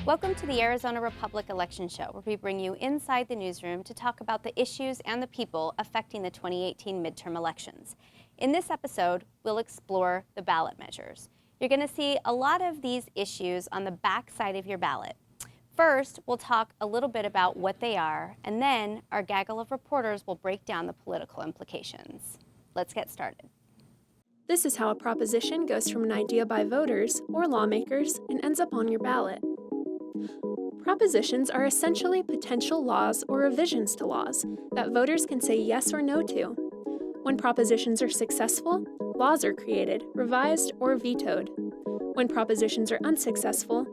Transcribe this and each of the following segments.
Welcome to the Arizona Republic Election Show, where we bring you inside the newsroom to talk about the issues and the people affecting the 2018 midterm elections. In this episode, we'll explore the ballot measures. You're going to see a lot of these issues on the back side of your ballot. First, we'll talk a little bit about what they are, and then our gaggle of reporters will break down the political implications. Let's get started. This is how a proposition goes from an idea by voters or lawmakers and ends up on your ballot. Propositions are essentially potential laws or revisions to laws that voters can say yes or no to. When propositions are successful, laws are created, revised, or vetoed. When propositions are unsuccessful,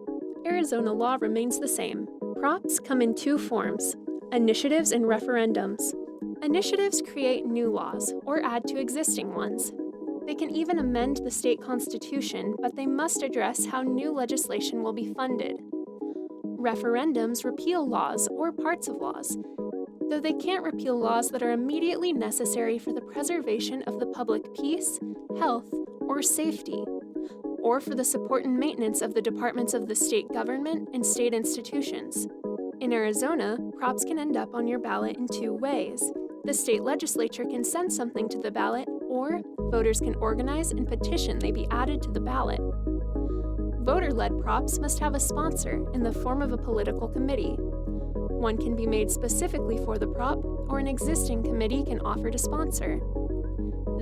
Arizona law remains the same. Props come in two forms: initiatives and referendums. Initiatives create new laws or add to existing ones. They can even amend the state constitution, but they must address how new legislation will be funded. Referendums repeal laws or parts of laws, though they can't repeal laws that are immediately necessary for the preservation of the public peace, health, or safety, or for the support and maintenance of the departments of the state government and state institutions. In Arizona, props can end up on your ballot in two ways. The state legislature can send something to the ballot, or voters can organize and petition they be added to the ballot. Voter-led props must have a sponsor in the form of a political committee. One can be made specifically for the prop, or an existing committee can offer to sponsor.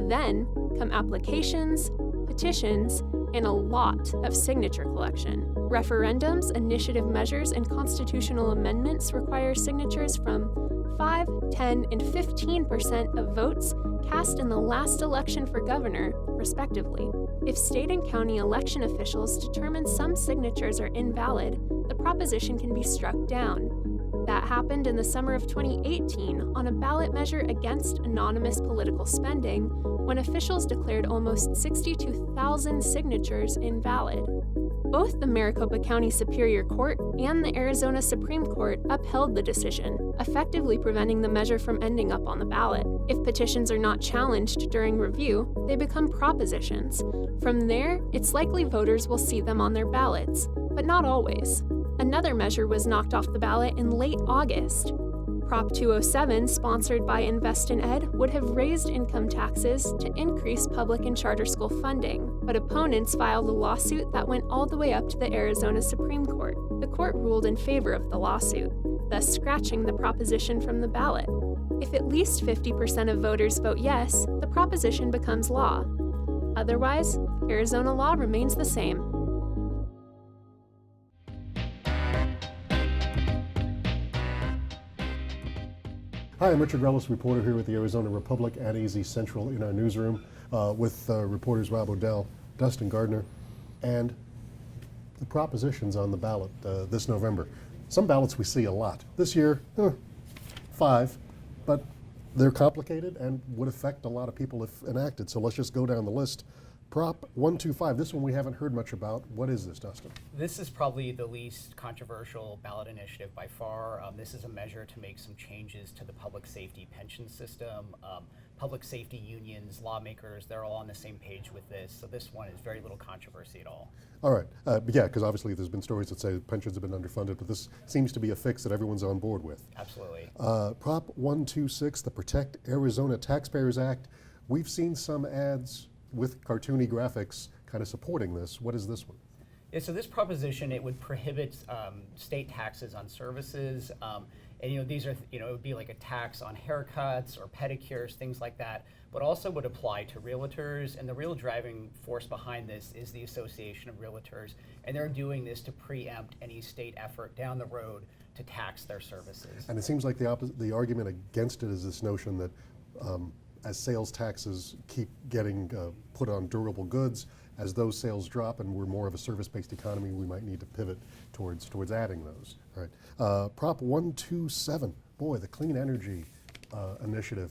Then come applications, petitions, and a lot of signature collection. Referendums, initiative measures, and constitutional amendments require signatures from 5, 10, and 15% of votes cast in the last election for governor, respectively. If state and county election officials determine some signatures are invalid, the proposition can be struck down. That happened in the summer of 2018 on a ballot measure against anonymous political spending, when officials declared almost 62,000 signatures invalid. Both the Maricopa County Superior Court and the Arizona Supreme Court upheld the decision, effectively preventing the measure from ending up on the ballot. If petitions are not challenged during review, they become propositions. From there, it's likely voters will see them on their ballots, but not always. Another measure was knocked off the ballot in late August. Prop 207, sponsored by Invest in Ed, would have raised income taxes to increase public and charter school funding, but opponents filed a lawsuit that went all the way up to the Arizona Supreme Court. The court ruled in favor of the lawsuit, thus scratching the proposition from the ballot. If at least 50% of voters vote yes, the proposition becomes law. Otherwise, Arizona law remains the same. Hi, I'm Richard Rellis, reporter here with the Arizona Republic at AZ Central in our newsroom with reporters Rob O'Dell, Dustin Gardner, and the propositions on the ballot this November. Some ballots we see a lot. This year, 5, but they're complicated and would affect a lot of people if enacted. So let's just go down the list. Prop 125, this one we haven't heard much about. What is this, Dustin? This is probably the least controversial ballot initiative by far. This is a measure to make some changes to the public safety pension system. Public safety unions, lawmakers, they're all on the same page with this. So this one is very little controversy at all. All right, yeah, because obviously there's been stories that say pensions have been underfunded, but this seems to be a fix that everyone's on board with. Absolutely. Prop 126, the Protect Arizona Taxpayers Act. We've seen some ads with cartoony graphics kind of supporting this. What is this one? Yeah, so this proposition, it would prohibit state taxes on services. And these are, it would be like a tax on haircuts or pedicures, things like that, but also would apply to realtors. And the real driving force behind this is the Association of Realtors. And they're doing this to preempt any state effort down the road to tax their services. And it seems like the argument against it is this notion that as sales taxes keep getting put on durable goods, as those sales drop and we're more of a service-based economy, we might need to pivot towards adding those. All right. Prop 127, boy, the clean energy initiative.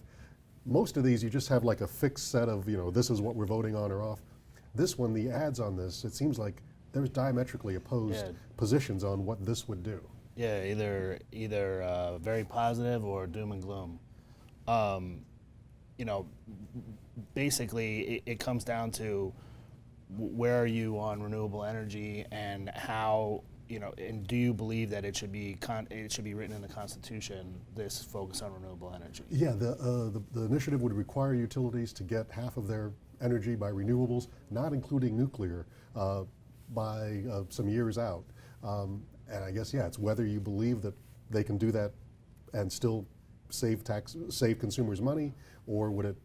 Most of these you just have like a fixed set of, this is what we're voting on or off. This one, the ads on this, it seems like there's diametrically opposed positions on what this would do. Yeah, either very positive or doom and gloom. Basically it comes down to where are you on renewable energy and how and do you believe that it should be written in the Constitution, this focus on renewable energy? Yeah, the initiative would require utilities to get half of their energy by renewables, not including nuclear, by some years out. And I guess, yeah, it's whether you believe that they can do that and still save consumers money, or would it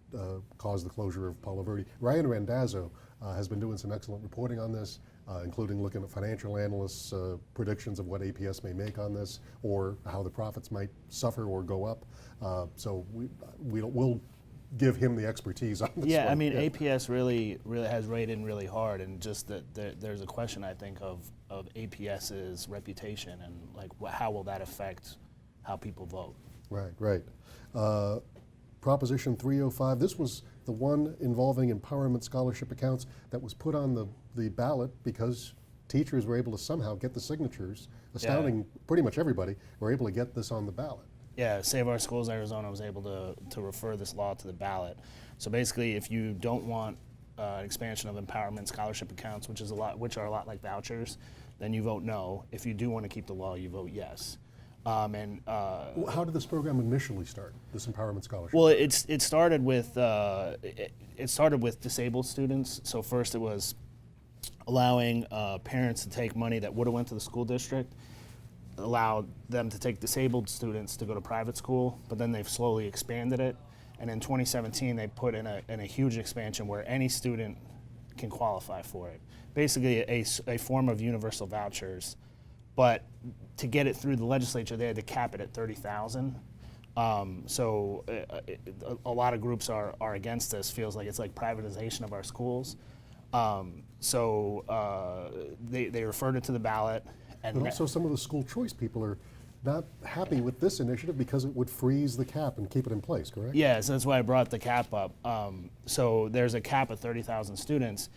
cause the closure of Palo Verde? Ryan Randazzo has been doing some excellent reporting on this, including looking at financial analysts' predictions of what APS may make on this, or how the profits might suffer or go up. So we'll give him the expertise on this. Yeah, one. I mean, APS really has weighed in really hard, and just that there's a question, I think, of APS's reputation, and like how will that affect how people vote? Right. Proposition 305, this was the one involving empowerment scholarship accounts that was put on the ballot because teachers were able to somehow get the signatures, astounding pretty much everybody, were able to get this on the ballot. Yeah, Save Our Schools Arizona was able to refer this law to the ballot. So basically, if you don't want an expansion of empowerment scholarship accounts, which are a lot like vouchers, then you vote no. If you do want to keep the law, you vote yes. How did this program initially start? This empowerment scholarship? Well, it started with disabled students. So first, it was allowing parents to take money that would have went to the school district, allowed them to take disabled students to go to private school, but then they've slowly expanded it. And in 2017, they put in a huge expansion where any student can qualify for it. Basically, a form of universal vouchers. But to get it through the legislature, they had to cap it at 30,000. So a lot of groups are against this. Feels like it's like privatization of our schools. They referred it to the ballot. And also some of the school choice people are not happy with this initiative because it would freeze the cap and keep it in place, correct? Yes, that's why I brought the cap up. So there's a cap of 30,000 students.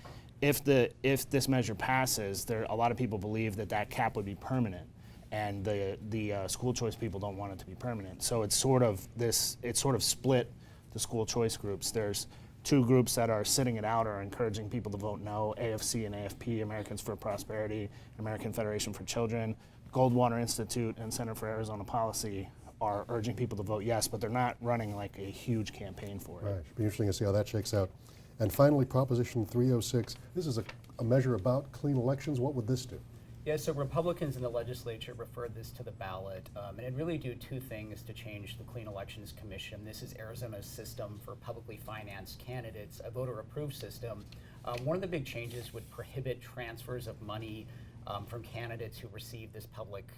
If this measure passes, a lot of people believe that cap would be permanent, and the school choice people don't want it to be permanent. So it's sort of split the school choice groups. There's two groups that are sitting it out or encouraging people to vote no: AFC and AFP, Americans for Prosperity, American Federation for Children. Goldwater Institute and Center for Arizona Policy are urging people to vote yes, but they're not running like a huge campaign for it. Right, it'll be interesting to see how that shakes out. And finally, Proposition 306, this is a measure about clean elections. What would this do? Yeah, so Republicans in the legislature referred this to the ballot, and it really do two things to change the Clean Elections Commission. This is Arizona's system for publicly financed candidates, a voter-approved system. One of the big changes would prohibit transfers of money from candidates who receive this public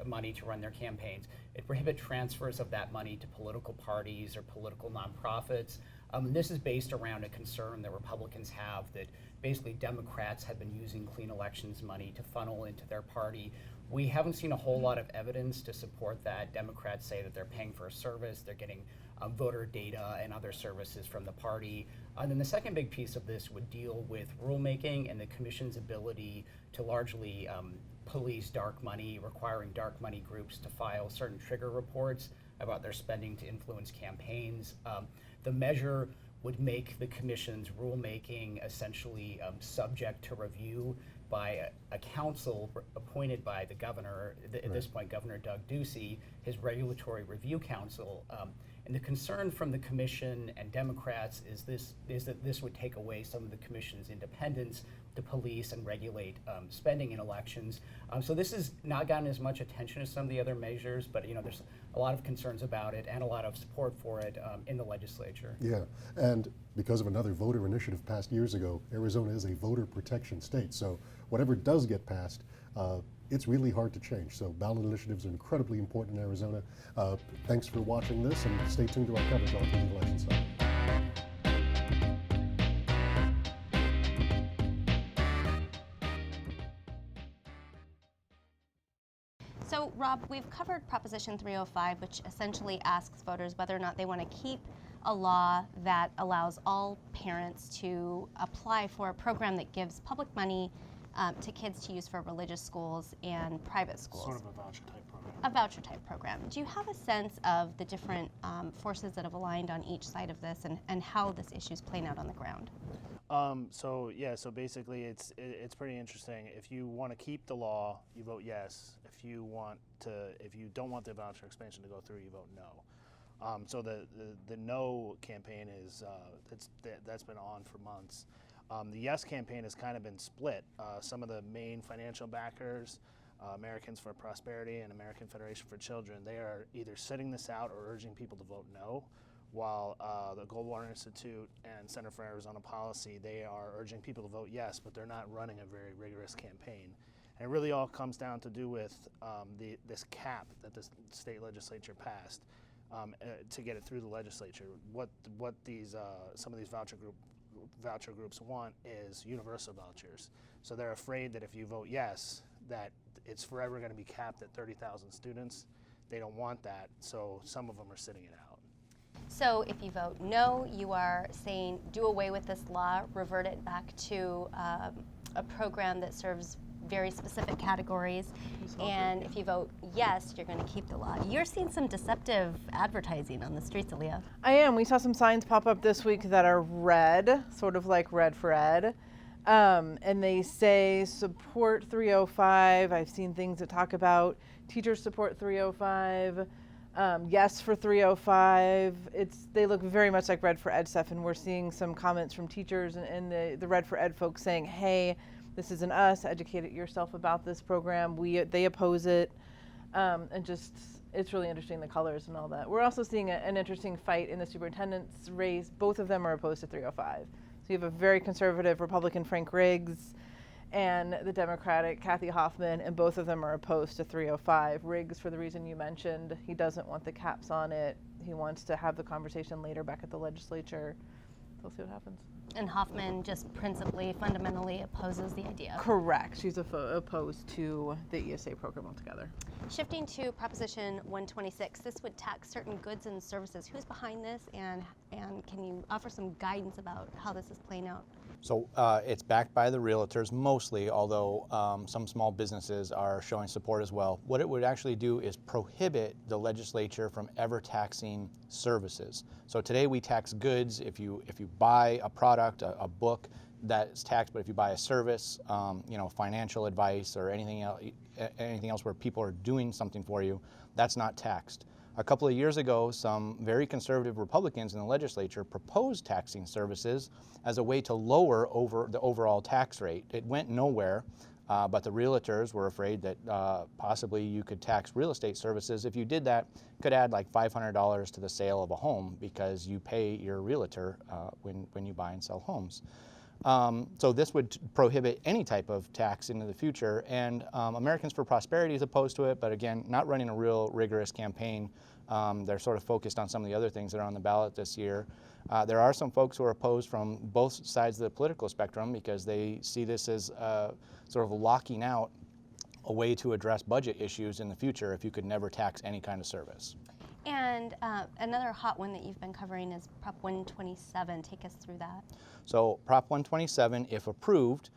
money to run their campaigns. It prohibits transfers of that money to political parties or political nonprofits. This is based around a concern that Republicans have that basically Democrats have been using clean elections money to funnel into their party. We haven't seen a whole lot of evidence to support that. Democrats say that they're paying for a service, they're getting voter data and other services from the party. And then the second big piece of this would deal with rulemaking and the commission's ability to largely police dark money, requiring dark money groups to file certain trigger reports about their spending to influence campaigns. The measure would make the commission's rulemaking essentially subject to review by a council appointed by the governor, at this point Governor Doug Ducey, his regulatory review council. And the concern from the commission and Democrats is that this would take away some of the commission's independence to police and regulate spending in elections. So this has not gotten as much attention as some of the other measures, but there's a lot of concerns about it and a lot of support for it in the legislature. Yeah, and because of another voter initiative passed years ago, Arizona is a voter protection state. So whatever does get passed, it's really hard to change. So ballot initiatives are incredibly important in Arizona. Thanks for watching this, and stay tuned to our coverage on the election side. So, Rob, we've covered Proposition 305, which essentially asks voters whether or not they want to keep a law that allows all parents to apply for a program that gives public money to kids to use for religious schools and private schools. Sort of a voucher type program. A voucher type program. Do you have a sense of the different forces that have aligned on each side of this and how this issue is playing out on the ground? So basically, it's pretty interesting. If you want to keep the law, you vote yes. If you don't want the voucher expansion to go through, you vote no. So the no campaign is that's been on for months. The yes campaign has kind of been split. Some of the main financial backers, Americans for Prosperity and American Federation for Children, they are either sitting this out or urging people to vote no, while the Goldwater Institute and Center for Arizona Policy, they are urging people to vote yes, but they're not running a very rigorous campaign. And it really all comes down to do with this cap that the state legislature passed to get it through the legislature. What these some of these voucher groups want is universal vouchers. So they're afraid that if you vote yes, that it's forever going to be capped at 30,000 students. They don't want that, so some of them are sitting it out. So if you vote no, you are saying do away with this law, revert it back to a program that serves very specific categories. And if you vote yes, you're going to keep the law. You're seeing some deceptive advertising on the streets, Aaliyah. I am. We saw some signs pop up this week that are red, sort of like Red for Ed. And they say support 305. I've seen things that talk about teachers support 305. Yes for 305. They look very much like Red for Ed stuff, and we're seeing some comments from teachers and the Red for Ed folks saying, hey, this isn't us, educate yourself about this program. They oppose it. And just, it's really interesting, the colors and all that. We're also seeing an interesting fight in the superintendent's race. Both of them are opposed to 305. So you have a very conservative Republican Frank Riggs and the Democratic Kathy Hoffman, and both of them are opposed to 305. Riggs, for the reason you mentioned, he doesn't want the caps on it. He wants to have the conversation later back at the legislature. We'll see what happens. And Hoffman just principally, fundamentally opposes the idea. Correct. She's opposed to the ESA program altogether. Shifting to Proposition 126, this would tax certain goods and services. Who's behind this, and can you offer some guidance about how this is playing out? So it's backed by the realtors mostly, although some small businesses are showing support as well. What it would actually do is prohibit the legislature from ever taxing services. So today we tax goods. If you buy a product, a book, that's taxed. But if you buy a service, financial advice or anything else where people are doing something for you, that's not taxed. A couple of years ago, some very conservative Republicans in the legislature proposed taxing services as a way to lower the overall tax rate. It went nowhere, but the realtors were afraid that possibly you could tax real estate services. If you did that, it could add like $500 to the sale of a home because you pay your realtor when you buy and sell homes. So this would prohibit any type of tax into the future, and Americans for Prosperity is opposed to it, but again, not running a real rigorous campaign. They're sort of focused on some of the other things that are on the ballot this year. There are some folks who are opposed from both sides of the political spectrum because they see this as sort of locking out a way to address budget issues in the future if you could never tax any kind of service. And another hot one that you've been covering is Prop 127. Take us through that. So Prop 127, if approved,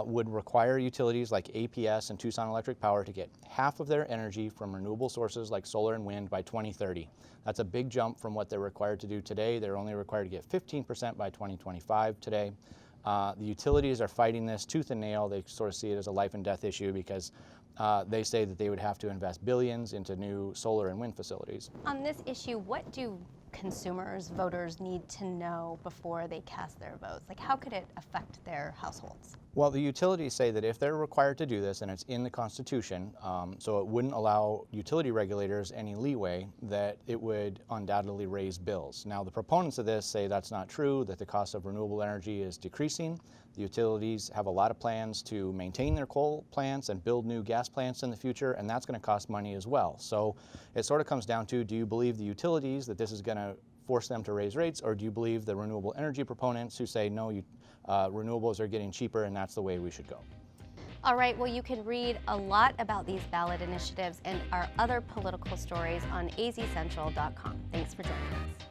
would require utilities like APS and Tucson Electric Power to get half of their energy from renewable sources like solar and wind by 2030. That's a big jump from what they're required to do today. They're only required to get 15% by 2025 today. The utilities are fighting this tooth and nail. They sort of see it as a life and death issue because they say that they would have to invest billions into new solar and wind facilities. On this issue, what do consumers, voters need to know before they cast their votes? Like, how could it affect their households? Well, the utilities say that if they're required to do this, and it's in the Constitution, so it wouldn't allow utility regulators any leeway, that it would undoubtedly raise bills. Now, the proponents of this say that's not true, that the cost of renewable energy is decreasing. The utilities have a lot of plans to maintain their coal plants and build new gas plants in the future, and that's going to cost money as well. So it sort of comes down to, do you believe the utilities that this is going to force them to raise rates, or do you believe the renewable energy proponents who say, no, renewables are getting cheaper and that's the way we should go? All right, well, you can read a lot about these ballot initiatives and our other political stories on azcentral.com. Thanks for joining us.